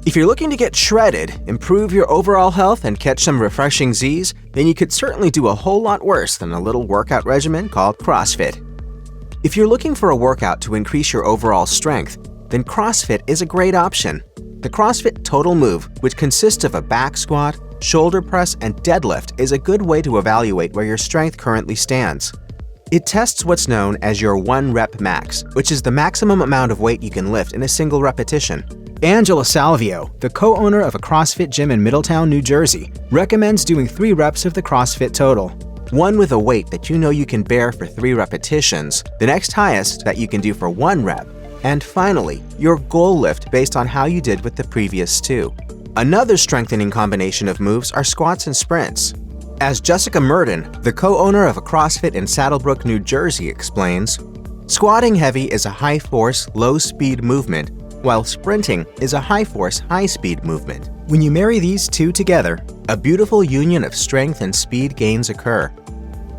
If you're looking to get shredded, improve your overall health, and catch some refreshing Z's, then you could certainly do a whole lot worse than a little workout regimen called CrossFit. If you're looking for a workout to increase your overall strength, then CrossFit is a great option. The CrossFit Total Move, which consists of a back squat, shoulder press, and deadlift, is a good way to evaluate where your strength currently stands. It tests what's known as your 1 rep max, which is the maximum amount of weight you can lift in a single repetition. Angela Salvio, the co-owner of a CrossFit gym in Middletown, New Jersey, recommends doing 3 reps of the CrossFit Total. One with a weight that you know you can bear for 3 repetitions, the next highest that you can do for 1 rep, and finally, your goal lift based on how you did with the previous 2. Another strengthening combination of moves are squats and sprints. As Jessica Murden, the co-owner of a CrossFit in Saddlebrook, New Jersey, explains, squatting heavy is a high-force, low-speed movement, while sprinting is a high-force, high-speed movement. When you marry these two together, a beautiful union of strength and speed gains occur.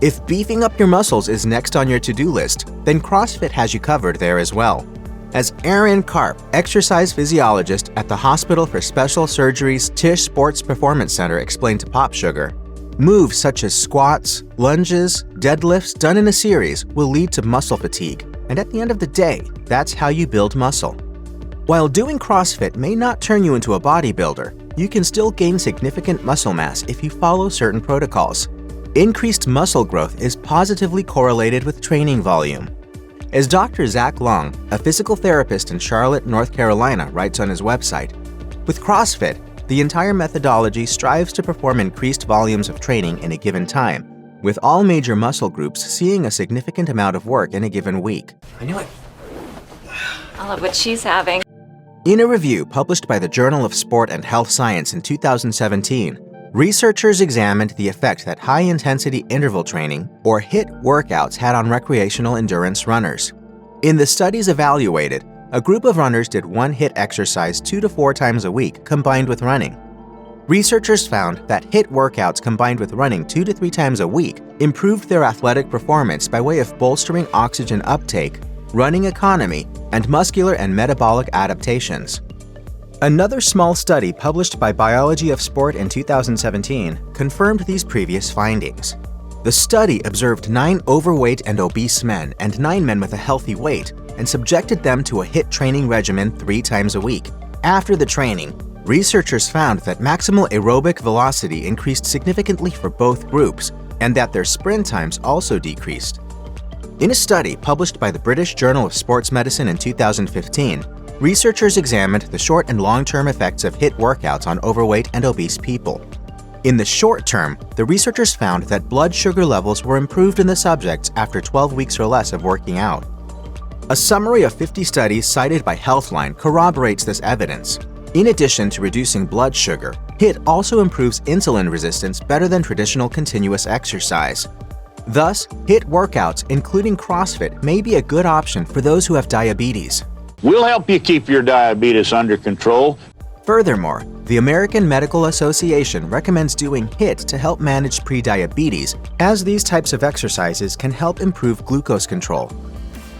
If beefing up your muscles is next on your to-do list, then CrossFit has you covered there as well. As Aaron Karp, exercise physiologist at the Hospital for Special Surgery's Tisch Sports Performance Center, explained to Pop Sugar, moves such as squats, lunges, deadlifts done in a series will lead to muscle fatigue, and at the end of the day, that's how you build muscle. While doing CrossFit may not turn you into a bodybuilder, you can still gain significant muscle mass if you follow certain protocols. Increased muscle growth is positively correlated with training volume. As Dr. Zach Long, a physical therapist in Charlotte, North Carolina, writes on his website, with CrossFit, the entire methodology strives to perform increased volumes of training in a given time, with all major muscle groups seeing a significant amount of work in a given week. I knew it. I love what she's having. In a review published by the Journal of Sport and Health Science in 2017, researchers examined the effect that high-intensity interval training, or HIIT workouts, had on recreational endurance runners. In the studies evaluated, a group of runners did one HIIT exercise 2 to 4 times a week combined with running. Researchers found that HIIT workouts combined with running 2 to 3 times a week improved their athletic performance by way of bolstering oxygen uptake, running economy, and muscular and metabolic adaptations. Another small study published by Biology of Sport in 2017 confirmed these previous findings. The study observed 9 overweight and obese men and 9 men with a healthy weight and subjected them to a HIIT training regimen 3 times a week. After the training, researchers found that maximal aerobic velocity increased significantly for both groups and that their sprint times also decreased. In a study published by the British Journal of Sports Medicine in 2015, researchers examined the short and long-term effects of HIIT workouts on overweight and obese people. In the short term, the researchers found that blood sugar levels were improved in the subjects after 12 weeks or less of working out. A summary of 50 studies cited by Healthline corroborates this evidence. In addition to reducing blood sugar, HIIT also improves insulin resistance better than traditional continuous exercise. Thus, HIIT workouts, including CrossFit, may be a good option for those who have diabetes. We'll help you keep your diabetes under control. Furthermore, the American Medical Association recommends doing HIIT to help manage prediabetes, as these types of exercises can help improve glucose control.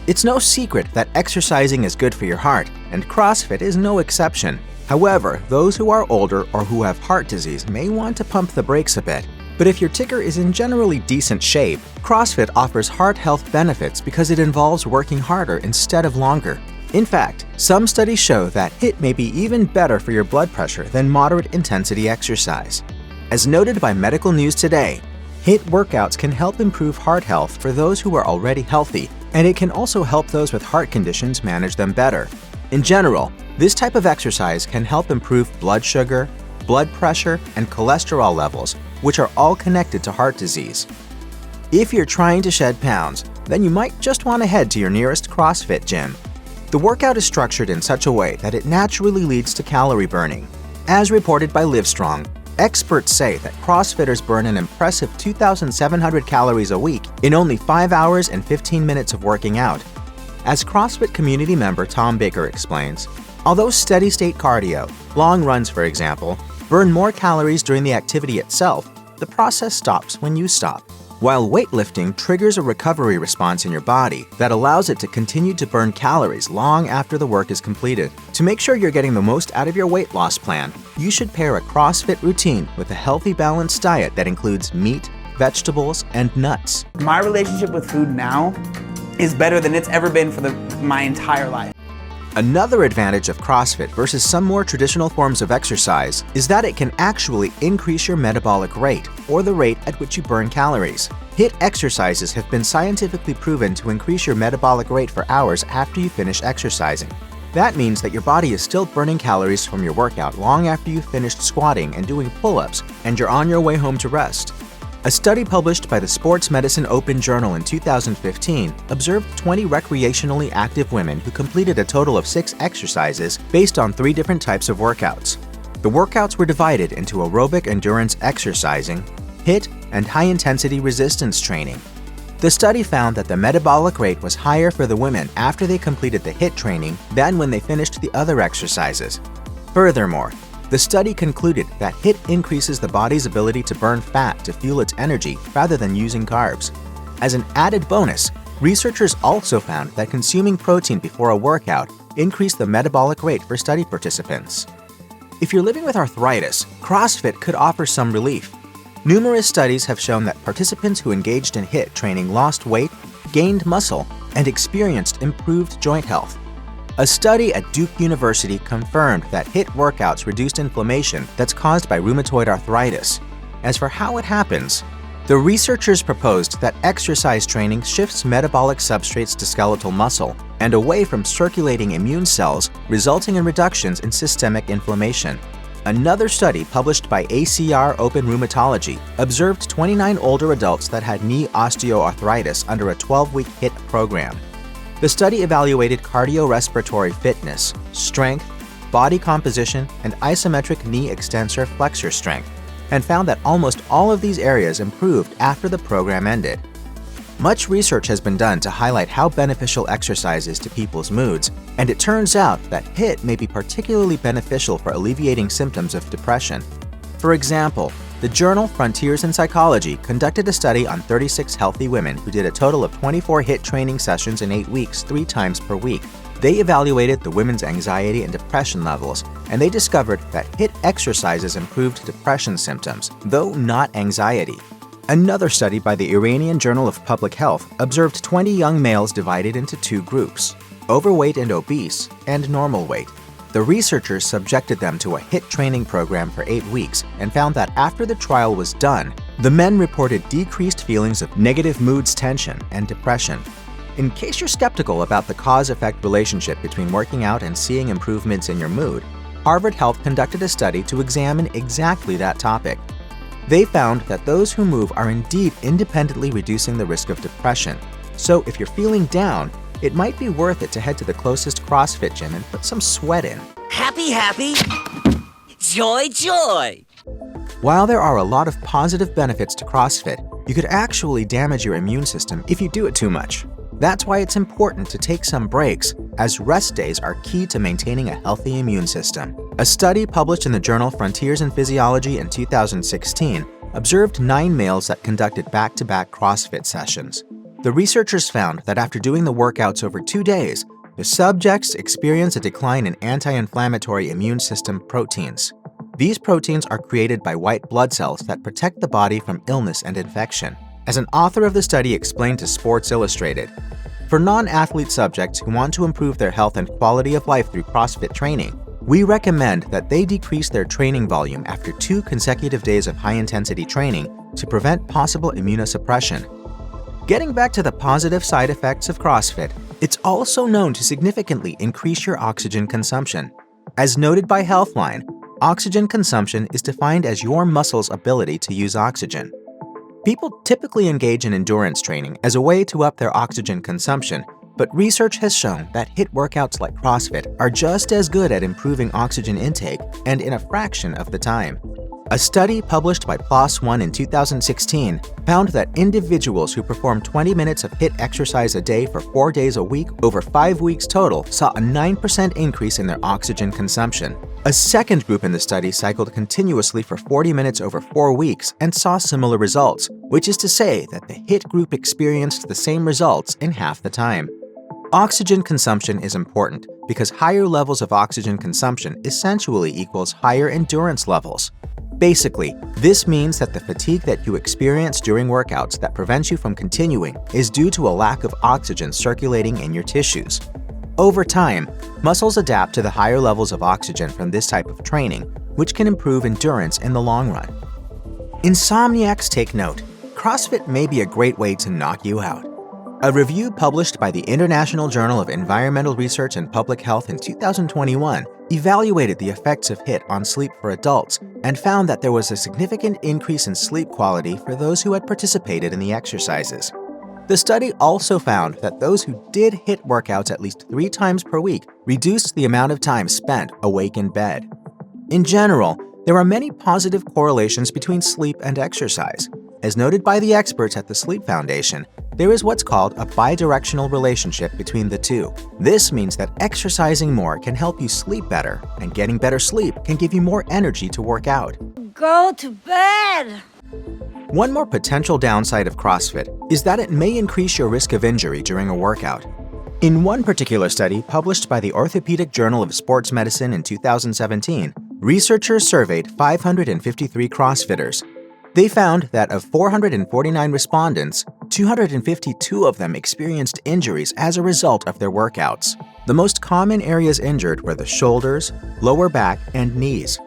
It's no secret that exercising is good for your heart, and CrossFit is no exception. However, those who are older or who have heart disease may want to pump the brakes a bit. But if your ticker is in generally decent shape, CrossFit offers heart health benefits because it involves working harder instead of longer. In fact, some studies show that HIIT may be even better for your blood pressure than moderate intensity exercise. As noted by Medical News Today, HIIT workouts can help improve heart health for those who are already healthy, and it can also help those with heart conditions manage them better. In general, this type of exercise can help improve blood sugar, blood pressure, and cholesterol levels, which are all connected to heart disease. If you're trying to shed pounds, then you might just want to head to your nearest CrossFit gym. The workout is structured in such a way that it naturally leads to calorie burning. As reported by Livestrong, experts say that CrossFitters burn an impressive 2,700 calories a week in only 5 hours and 15 minutes of working out. As CrossFit community member Tom Baker explains, although steady-state cardio, long runs for example, burn more calories during the activity itself, the process stops when you stop. while weightlifting triggers a recovery response in your body that allows it to continue to burn calories long after the work is completed. To make sure you're getting the most out of your weight loss plan, you should pair a CrossFit routine with a healthy, balanced diet that includes meat, vegetables, and nuts. My relationship with food now is better than it's ever been for my entire life. Another advantage of CrossFit versus some more traditional forms of exercise is that it can actually increase your metabolic rate, or the rate at which you burn calories. HIIT exercises have been scientifically proven to increase your metabolic rate for hours after you finish exercising. That means that your body is still burning calories from your workout long after you've finished squatting and doing pull-ups, and you're on your way home to rest. A study published by the Sports Medicine Open Journal in 2015 observed 20 recreationally active women who completed a total of 6 exercises based on 3 different types of workouts. The workouts were divided into aerobic endurance exercising, HIIT, and high-intensity resistance training. The study found that the metabolic rate was higher for the women after they completed the HIIT training than when they finished the other exercises. Furthermore, the study concluded that HIIT increases the body's ability to burn fat to fuel its energy rather than using carbs. As an added bonus, researchers also found that consuming protein before a workout increased the metabolic rate for study participants. If you're living with arthritis, CrossFit could offer some relief. Numerous studies have shown that participants who engaged in HIIT training lost weight, gained muscle, and experienced improved joint health. A study at Duke University confirmed that HIIT workouts reduced inflammation that's caused by rheumatoid arthritis. As for how it happens, the researchers proposed that exercise training shifts metabolic substrates to skeletal muscle and away from circulating immune cells, resulting in reductions in systemic inflammation. Another study published by ACR Open Rheumatology observed 29 older adults that had knee osteoarthritis under a 12-week HIIT program. The study evaluated cardiorespiratory fitness, strength, body composition, and isometric knee extensor flexor strength, and found that almost all of these areas improved after the program ended. Much research has been done to highlight how beneficial exercise is to people's moods, and it turns out that HIIT may be particularly beneficial for alleviating symptoms of depression. For example, the journal Frontiers in Psychology conducted a study on 36 healthy women who did a total of 24 HIIT training sessions in 8 weeks, 3 times per week. They evaluated the women's anxiety and depression levels, and they discovered that HIIT exercises improved depression symptoms, though not anxiety. Another study by the Iranian Journal of Public Health observed 20 young males divided into 2 groups, overweight and obese, and normal weight. The researchers subjected them to a HIIT training program for 8 weeks and found that after the trial was done, the men reported decreased feelings of negative moods, tension, and depression. In case you're skeptical about the cause-effect relationship between working out and seeing improvements in your mood, Harvard Health conducted a study to examine exactly that topic. They found that those who move are indeed independently reducing the risk of depression. So if you're feeling down, it might be worth it to head to the closest CrossFit gym and put some sweat in. Happy, happy, joy, joy! While there are a lot of positive benefits to CrossFit, you could actually damage your immune system if you do it too much. That's why it's important to take some breaks, as rest days are key to maintaining a healthy immune system. A study published in the journal Frontiers in Physiology in 2016 observed 9 males that conducted back-to-back CrossFit sessions. The researchers found that after doing the workouts over 2 days, the subjects experienced a decline in anti-inflammatory immune system proteins. These proteins are created by white blood cells that protect the body from illness and infection. As an author of the study explained to Sports Illustrated, for non-athlete subjects who want to improve their health and quality of life through CrossFit training, we recommend that they decrease their training volume after 2 consecutive days of high-intensity training to prevent possible immunosuppression. Getting back to the positive side effects of CrossFit, it's also known to significantly increase your oxygen consumption. As noted by Healthline, oxygen consumption is defined as your muscle's ability to use oxygen. People typically engage in endurance training as a way to up their oxygen consumption, but research has shown that HIIT workouts like CrossFit are just as good at improving oxygen intake and in a fraction of the time. A study published by PLOS One in 2016 found that individuals who performed 20 minutes of HIIT exercise a day for 4 days a week over 5 weeks total saw a 9% increase in their oxygen consumption. A second group in the study cycled continuously for 40 minutes over 4 weeks and saw similar results, which is to say that the HIIT group experienced the same results in half the time. Oxygen consumption is important because higher levels of oxygen consumption essentially equals higher endurance levels. Basically, this means that the fatigue that you experience during workouts that prevents you from continuing is due to a lack of oxygen circulating in your tissues. Over time, muscles adapt to the higher levels of oxygen from this type of training, which can improve endurance in the long run. Insomniacs take note. CrossFit may be a great way to knock you out. A review published by the International Journal of Environmental Research and Public Health in 2021 evaluated the effects of HIIT on sleep for adults and found that there was a significant increase in sleep quality for those who had participated in the exercises. The study also found that those who did HIIT workouts at least 3 times per week reduced the amount of time spent awake in bed. In general, there are many positive correlations between sleep and exercise. As noted by the experts at the Sleep Foundation, there is what's called a bidirectional relationship between the two. This means that exercising more can help you sleep better, and getting better sleep can give you more energy to work out. Go to bed! One more potential downside of CrossFit is that it may increase your risk of injury during a workout. In one particular study published by the Orthopedic Journal of Sports Medicine in 2017, researchers surveyed 553 CrossFitters. They found that of 449 respondents, 252 of them experienced injuries as a result of their workouts. The most common areas injured were the shoulders, lower back, and knees.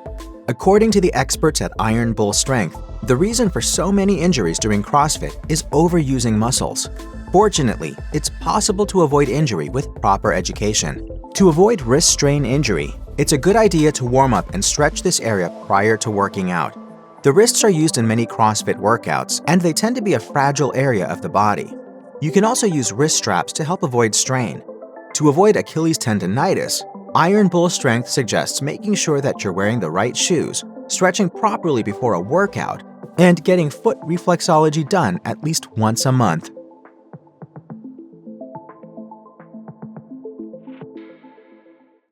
According to the experts at Iron Bull Strength, the reason for so many injuries during CrossFit is overusing muscles. Fortunately, it's possible to avoid injury with proper education. To avoid wrist strain injury, it's a good idea to warm up and stretch this area prior to working out. The wrists are used in many CrossFit workouts, and they tend to be a fragile area of the body. You can also use wrist straps to help avoid strain. To avoid Achilles tendonitis, Iron Bull Strength suggests making sure that you're wearing the right shoes, stretching properly before a workout, and getting foot reflexology done at least once a month.